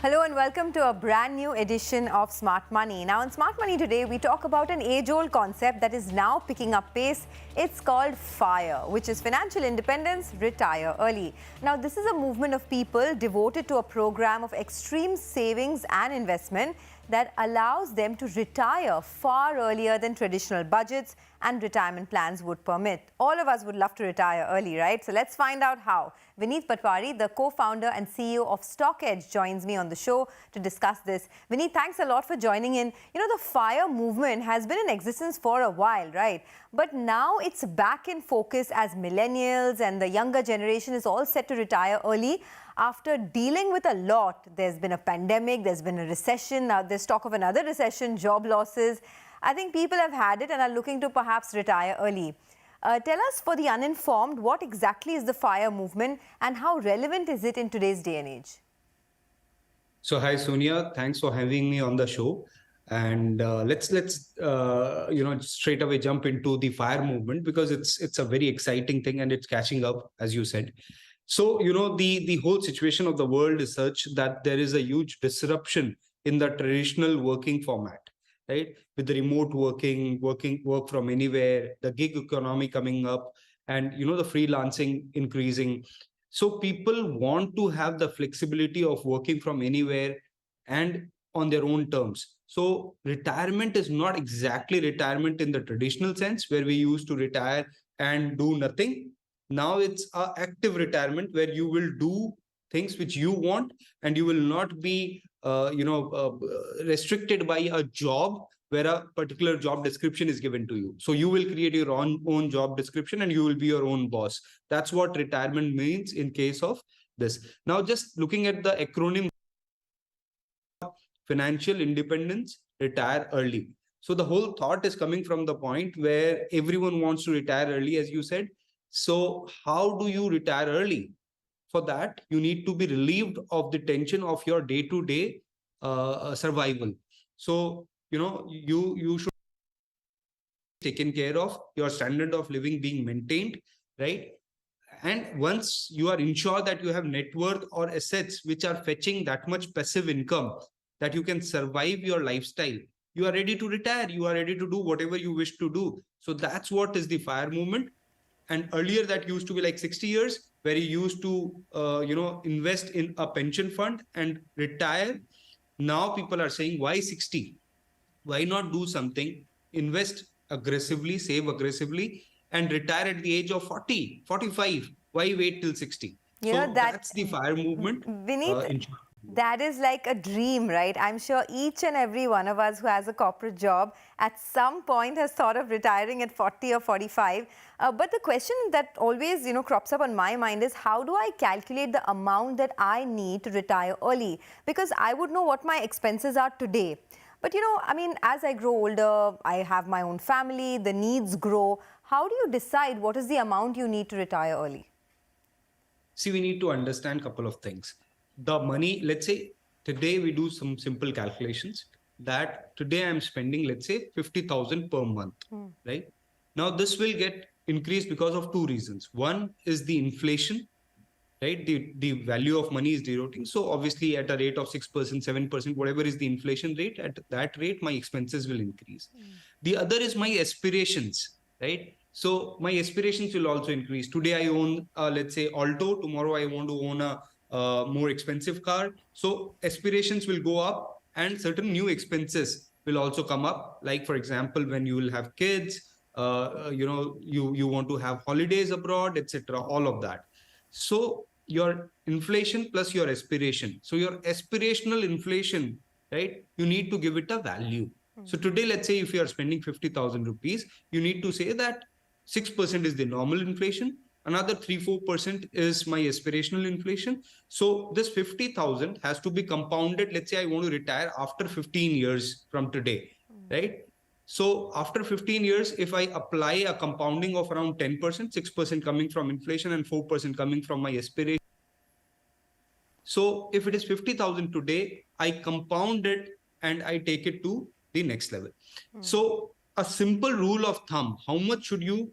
Hello and welcome to a brand new edition of Smart Money. Now in Smart Money today, we talk about an age-old concept that is now picking up pace. It's called FIRE, which is Financial Independence, Retire Early. Now this is a movement of people devoted to a program of extreme savings and investment that allows them to retire far earlier than traditional budgets and retirement plans would permit. All of us would love to retire early, right? So let's find out how. Vineet Patawari, the co-founder and CEO of StockEdge's, joins me on the show to discuss this. Vineet, thanks a lot for joining in. You know, the FIRE movement has been in existence for a while, right? But now it's back in focus as millennials and the younger generation is all set to retire early after dealing with a lot. There's been a pandemic, there's been a recession, now there's talk of another recession, job losses. I think people have had it and are looking to perhaps retire early. Tell us, for the uninformed, what exactly is the FIRE movement and how relevant is it in today's day and age? So hi Sonia, thanks for having me on the show. And let's straight away jump into the FIRE movement, because it's a very exciting thing and it's catching up, as you said. So the whole situation of the world is such that there is a huge disruption in the traditional working format, right? With the remote work from anywhere, the gig economy coming up, and the freelancing increasing. So people want to have the flexibility of working from anywhere and on their own terms. So retirement is not exactly retirement in the traditional sense, where we used to retire and do nothing. Now it's an active retirement where you will do things which you want, and you will not be restricted by a job where a particular job description is given to you. So you will create your own job description and you will be your own boss. That's what retirement means in case of this. Now, just looking at the acronym, Financial Independence, Retire Early. So the whole thought is coming from the point where everyone wants to retire early, as you said. So how do you retire early? For that, you need to be relieved of the tension of your day-to-day survival. So, you should be taken care of, your standard of living being maintained, right? And once you are ensured that you have net worth or assets which are fetching that much passive income that you can survive your lifestyle, you are ready to retire. You are ready to do whatever you wish to do. So that's what is the FIRE movement. And earlier that used to be like 60 years, where you used to, invest in a pension fund and retire. Now people are saying, why 60? Why not do something, invest aggressively, save aggressively, and retire at the age of 40, 45? Why wait till 60? That's the FIRE movement. Vineet, that is like a dream, right? I'm sure each and every one of us who has a corporate job at some point has thought of retiring at 40 or 45. But the question that always, crops up on my mind is, how do I calculate the amount that I need to retire early? Because I would know what my expenses are today. But, as I grow older, I have my own family, the needs grow. How do you decide what is the amount you need to retire early? See, we need to understand a couple of things. The money, let's say today we do some simple calculations that today I'm spending, let's say 50,000 per month, right? Now this will get increased because of two reasons. One is the inflation, right? The value of money is eroding. So obviously at a rate of 6%, 7%, whatever is the inflation rate, at that rate, my expenses will increase. The other is my aspirations, right? So my aspirations will also increase. Today I own, let's say Alto. Tomorrow I want to own a more expensive car. So aspirations will go up and certain new expenses will also come up. Like, for example, when you will have kids, you want to have holidays abroad, etc. All of that. So your inflation plus your aspiration. So your aspirational inflation, right? You need to give it a value. So today, let's say if you are spending 50,000 rupees, you need to say that 6% is the normal inflation. Another 3-4% is my aspirational inflation. So this 50,000 has to be compounded. Let's say I want to retire after 15 years from today, right? So after 15 years, if I apply a compounding of around 10%, 6% coming from inflation and 4% coming from my aspiration. So if it is 50,000 today, I compound it and I take it to the next level. So a simple rule of thumb, how much should you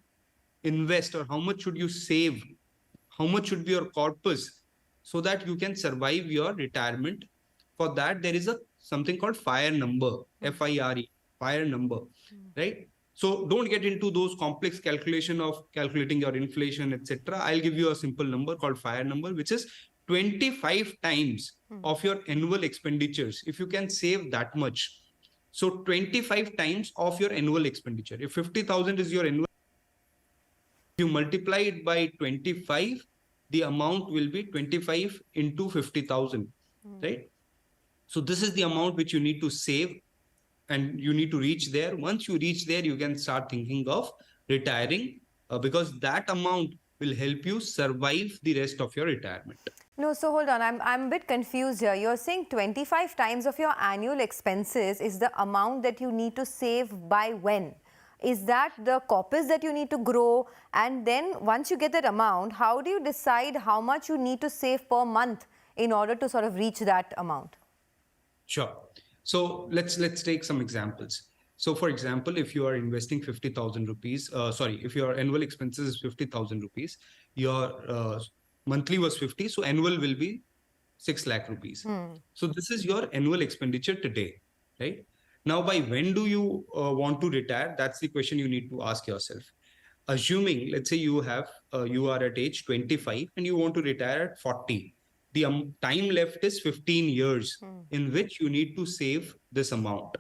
invest or how much should you save? How much should be your corpus so that you can survive your retirement For that, there is something called FIRE number, F-I-R-E, FIRE number, right? So don't get into those complex calculation of calculating your inflation, etc. I'll give you a simple number called FIRE number, which is 25 times of your annual expenditures. If you can save that much, so 25 times of your annual expenditure. If 50,000 is your annual, you multiply it by 25, the amount will be 25 into 50,000, right? So this is the amount which you need to save, and you need to reach there. Once you reach there, you can start thinking of retiring, because that amount will help you survive the rest of your retirement. No, so hold on. I'm a bit confused here. You're saying 25 times of your annual expenses is the amount that you need to save by when? Is that the corpus that you need to grow? And then once you get that amount, how do you decide how much you need to save per month in order to sort of reach that amount? Sure. So let's take some examples. So for example, if you are investing 50,000 rupees, if your annual expenses is 50,000 rupees, your monthly was 50, so annual will be 6 lakh rupees. So this is your annual expenditure today, right? Now, by when do you want to retire? That's the question you need to ask yourself. Assuming, let's say you are at age 25 and you want to retire at 40. The time left is 15 years in which you need to save this amount,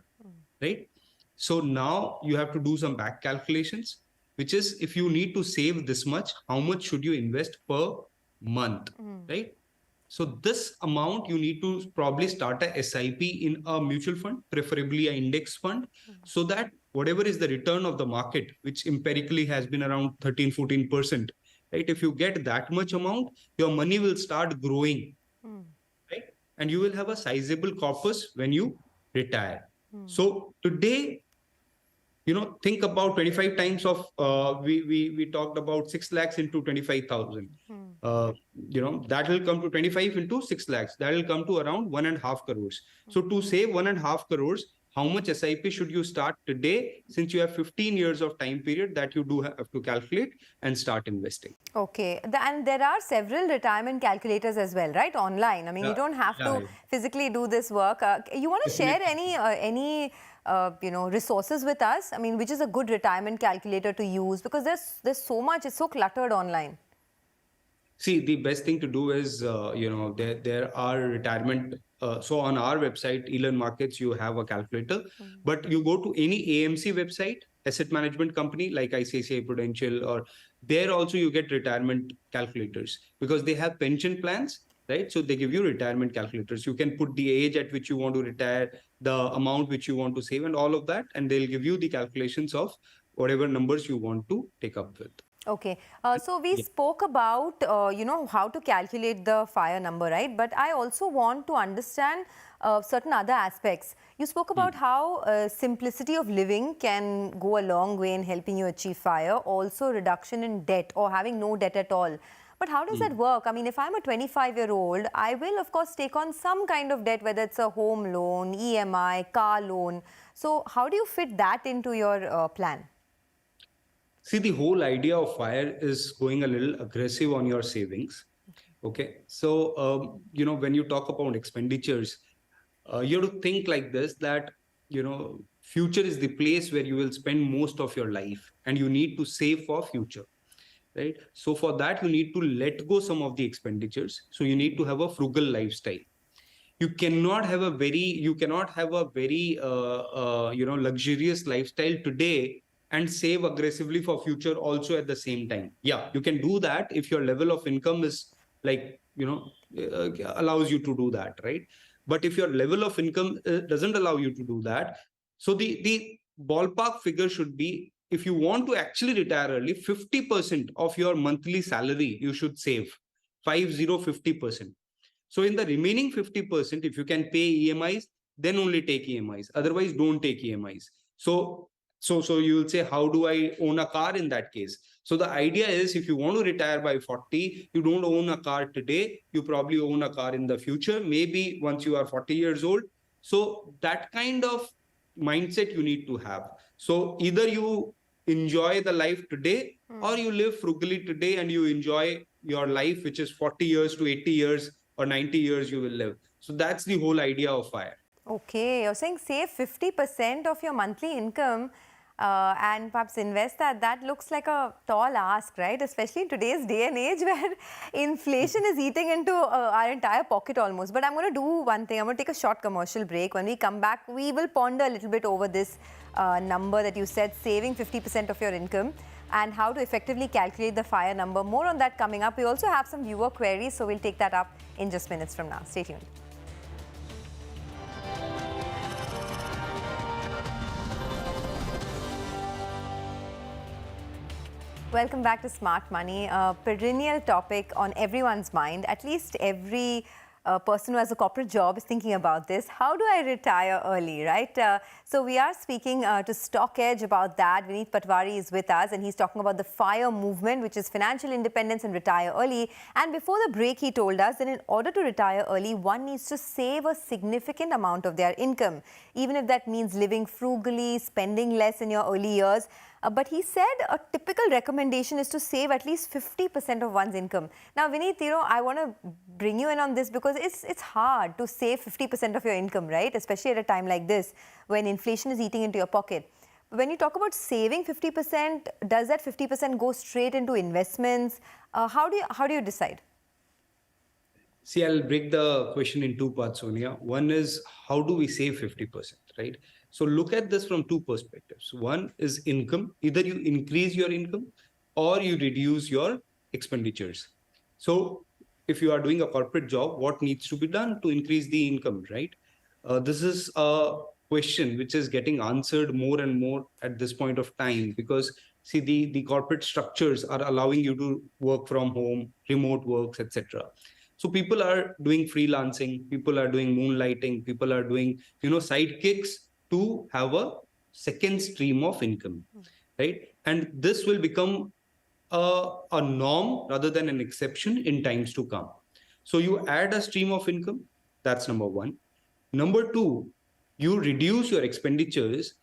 right? So now you have to do some back calculations, which is if you need to save this much, how much should you invest per month, right? So this amount you need to probably start a SIP in a mutual fund, preferably an index fund, so that whatever is the return of the market, which empirically has been around 13-14%, right? If you get that much amount, your money will start growing, right? And you will have a sizable corpus when you retire. So today, think about 25 times of, we talked about 6 lakhs into 25,000. That will come to 25 into 6 lakhs. That will come to around 1.5 crores. So to save 1.5 crores, how much SIP should you start today, since you have 15 years of time period that you do have to calculate and start investing? Okay. And there are several retirement calculators as well, right? Online. I mean, you don't have to physically do this work. You want to share any resources with us? I mean, which is a good retirement calculator to use? Because there's so much, it's so cluttered online. See, the best thing to do is, there are retirement. So on our website, Elon Markets, you have a calculator, but you go to any AMC website, asset management company like ICICI Prudential, or there also you get retirement calculators because they have pension plans, right? So they give you retirement calculators. You can put the age at which you want to retire, the amount which you want to save, and all of that, and they'll give you the calculations of whatever numbers you want to take up with. Okay. So we spoke about, how to calculate the FIRE number, right? But I also want to understand certain other aspects. You spoke about how simplicity of living can go a long way in helping you achieve FIRE, also reduction in debt or having no debt at all. But how does that work? I mean, if I'm a 25-year-old, I will, of course, take on some kind of debt, whether it's a home loan, EMI, car loan. So how do you fit that into your plan? See, the whole idea of FIRE is going a little aggressive on your savings. Okay. So, when you talk about expenditures, you have to think like this, that, future is the place where you will spend most of your life and you need to save for future, right? So for that, you need to let go some of the expenditures. So you need to have a frugal lifestyle. You cannot have a very, luxurious lifestyle today and save aggressively for future also at the same time. Yeah, you can do that if your level of income is allows you to do that, right? But if your level of income doesn't allow you to do that, so the ballpark figure should be, if you want to actually retire early, 50% of your monthly salary you should save, 50%. So in the remaining 50%, if you can pay EMIs, then only take EMIs. Otherwise, don't take EMIs. So you will say, how do I own a car in that case? So the idea is, if you want to retire by 40, you don't own a car today. You probably own a car in the future, maybe once you are 40 years old. So that kind of mindset you need to have. So either you enjoy the life today or you live frugally today and you enjoy your life, which is 40 years to 80 years or 90 years you will live. So that's the whole idea of FIRE. Okay, you're saying save 50% of your monthly income and perhaps invest that. That looks like a tall ask, right? Especially in today's day and age where inflation is eating into our entire pocket almost. But I'm going to do one thing. I'm going to take a short commercial break. When we come back, we will ponder a little bit over this number that you said, saving 50% of your income, and how to effectively calculate the FIRE number. More on that coming up. We also have some viewer queries, so we'll take that up in just minutes from now. Stay tuned. Welcome back to Smart Money, a perennial topic on everyone's mind. At least every person who has a corporate job is thinking about this. How do I retire early, right? So we are speaking to StockEdge about that. Vineet Patawari is with us, and he's talking about the FIRE movement, which is financial independence and retire early. And before the break, he told us that in order to retire early, one needs to save a significant amount of their income, even if that means living frugally, spending less in your early years. But he said a typical recommendation is to save at least 50% of one's income. Now, Vineet, I want to bring you in on this because it's hard to save 50% of your income, right? Especially at a time like this when inflation is eating into your pocket. But when you talk about saving 50%, does that 50% go straight into investments? How do you decide? See, I'll break the question in two parts, Sonia. One is, how do we save 50%, right? So look at this from two perspectives. One is income. Either you increase your income or you reduce your expenditures. So if you are doing a corporate job, what needs to be done to increase the income, right? This is a question which is getting answered more and more at this point of time, because see, the corporate structures are allowing you to work from home, remote works, etc. So people are doing freelancing, people are doing moonlighting, people are doing, sidekicks to have a second stream of income, right? And this will become a norm rather than an exception in times to come. So you add a stream of income, that's number one. Number two, you reduce your expenditures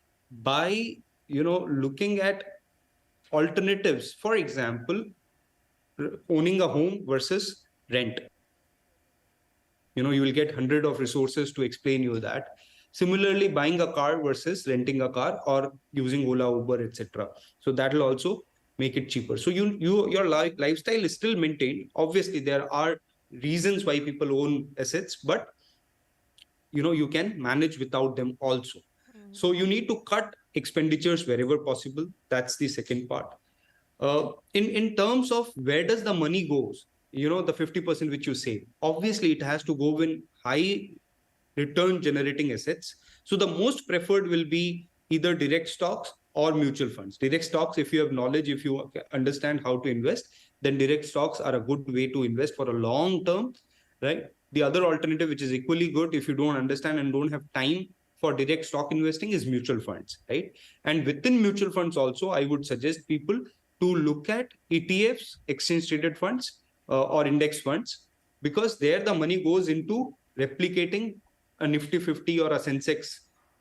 by, looking at alternatives. For example, owning a home versus rent. You will get 100 of resources to explain you that. Similarly, buying a car versus renting a car or using Ola, Uber, etc. So that will also make it cheaper. So your lifestyle is still maintained. Obviously, there are reasons why people own assets, but you can manage without them also. So you need to cut expenditures wherever possible. That's the second part. In terms of where does the money goes, the 50% which you save, obviously it has to go in high return generating assets. So the most preferred will be either direct stocks or mutual funds. Direct stocks, if you have knowledge, if you understand how to invest, then direct stocks are a good way to invest for a long term, right? The other alternative, which is equally good if you don't understand and don't have time for direct stock investing, is mutual funds, right? And within mutual funds also, I would suggest people to look at ETFs, exchange traded funds, or index funds, because there the money goes into replicating a Nifty 50 or a Sensex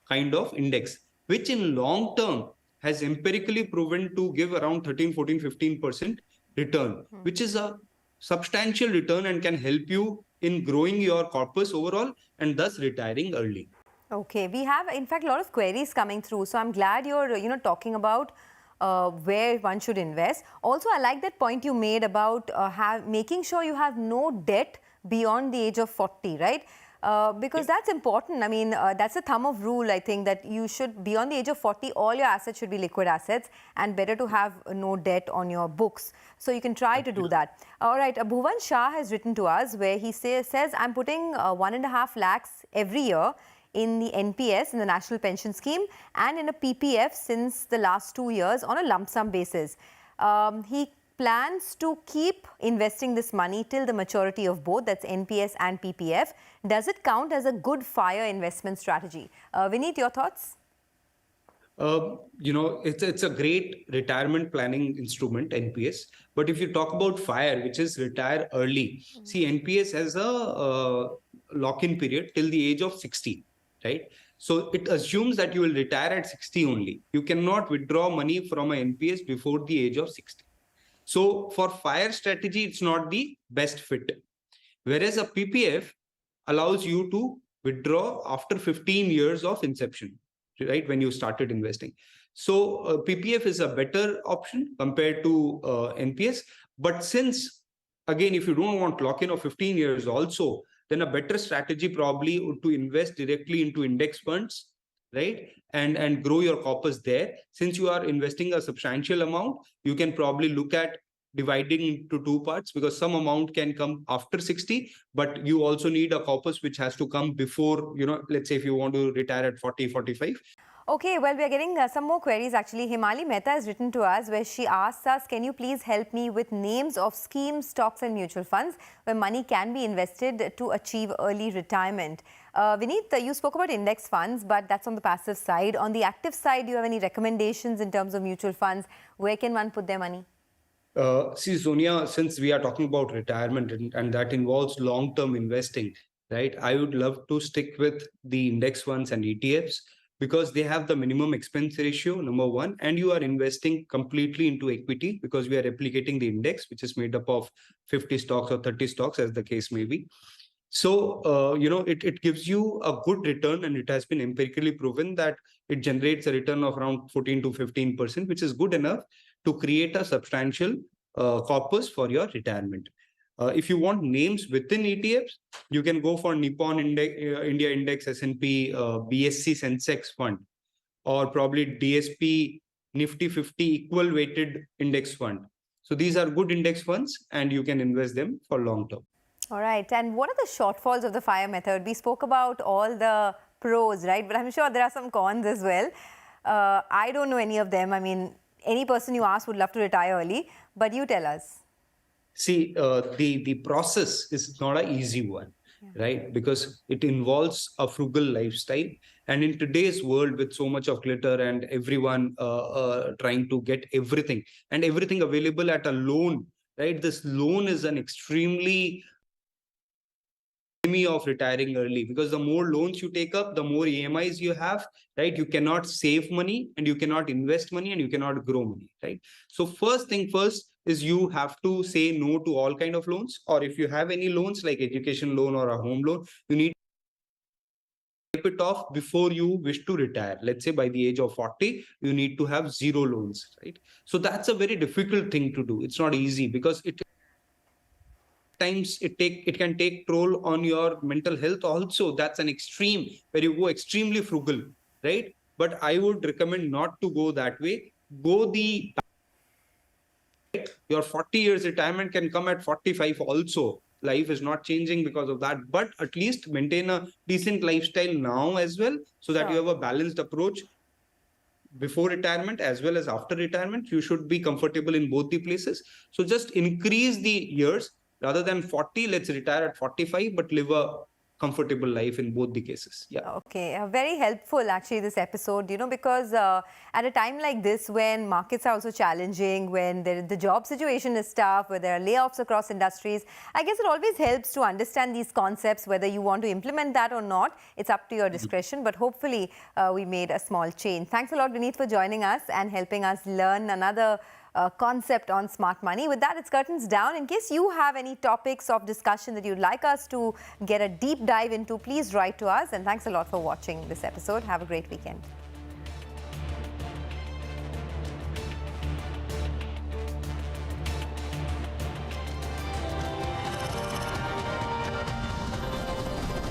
kind of index, which in long term has empirically proven to give around 13, 14, 15% return, which is a substantial return and can help you in growing your corpus overall and thus retiring early. Okay, we have in fact a lot of queries coming through, so I'm glad you're talking about where one should invest. Also, I like that point you made about making sure you have no debt beyond the age of 40, right? Because that's important. I mean, that's a thumb of rule, I think, that you should, beyond the age of 40, all your assets should be liquid assets, and better to have no debt on your books. So you can try to do that. All right, Bhuvan Shah has written to us where he says, I'm putting 1.5 lakhs every year in the NPS, in the National Pension Scheme, and in a PPF since the last 2 years on a lump sum basis. He plans to keep investing this money till the maturity of both, that's NPS and PPF. Does it count as a good FIRE investment strategy? Vineet, your thoughts? It's a great retirement planning instrument, NPS. But if you talk about FIRE, which is retire early, see, NPS has a lock-in period till the age of 60, right? So it assumes that you will retire at 60 only. You cannot withdraw money from an NPS before the age of 60. So for FIRE strategy, it's not the best fit. Whereas a PPF allows you to withdraw after 15 years of inception, right? When you started investing. So PPF is a better option compared to NPS. But since, again, if you don't want lock-in of 15 years also, then a better strategy probably would to invest directly into index funds, right? And grow your corpus there. Since you are investing a substantial amount, you can probably look at dividing into two parts, because some amount can come after 60, but you also need a corpus which has to come before, let's say if you want to retire at 40, 45. Okay, well, we are getting some more queries actually. Himali Mehta has written to us where she asks us, can you please help me with names of schemes, stocks and mutual funds where money can be invested to achieve early retirement? Vineet, you spoke about index funds, but that's on the passive side. On the active side, do you have any recommendations in terms of mutual funds? Where can one put their money? See, Sonia, since we are talking about retirement and that involves long-term investing, right? I would love to stick with the index funds and ETFs, because they have the minimum expense ratio, number one, and you are investing completely into equity because we are replicating the index, which is made up of 50 stocks or 30 stocks, as the case may be. So, it gives you a good return, and it has been empirically proven that it generates a return of around 14 to 15%, which is good enough to create a substantial corpus for your retirement. If you want names within ETFs, you can go for Nippon Index, India Index, S&P, BSC Sensex Fund, or probably DSP Nifty 50 Equal Weighted Index Fund. So these are good index funds, and you can invest them for long term. All right. And what are the shortfalls of the FIRE method? We spoke about all the pros, right? But I'm sure there are some cons as well. I don't know any of them. I mean, any person you ask would love to retire early, but you tell us. See, the process is not an easy one, right? Because it involves a frugal lifestyle. And in today's world, with so much of glitter and everyone trying to get everything and everything available at a loan, right? This loan is an extremely enemy of retiring early, because the more loans you take up, the more EMIs you have, right? You cannot save money, and you cannot invest money, and you cannot grow money, right? So first thing first is you have to say no to all kind of loans, or if you have any loans like education loan or a home loan, you need to wipe it off before you wish to retire. Let's say by the age of 40, you need to have zero loans, right? So that's a very difficult thing to do. It's not easy, because times it can take toll on your mental health also. That's an extreme where you go extremely frugal, right? But I would recommend not to go that way. Your 40 years retirement can come at 45 also. Life is not changing because of that, but at least maintain a decent lifestyle now as well, so that you have a balanced approach before retirement as well as after retirement. You should be comfortable in both the places. So just increase the years. Rather than 40, let's retire at 45, but live a comfortable life in both the cases. Yeah. Okay, very helpful actually this episode, because at a time like this, when markets are also challenging, when the job situation is tough, where there are layoffs across industries, I guess it always helps to understand these concepts. Whether you want to implement that or not, it's up to your discretion, but hopefully we made a small change. Thanks a lot, Vineet, for joining us and helping us learn another concept on smart money. With that, it's curtains down. In case you have any topics of discussion that you'd like us to get a deep dive into, please write to us. And thanks a lot for watching this episode. Have a great weekend.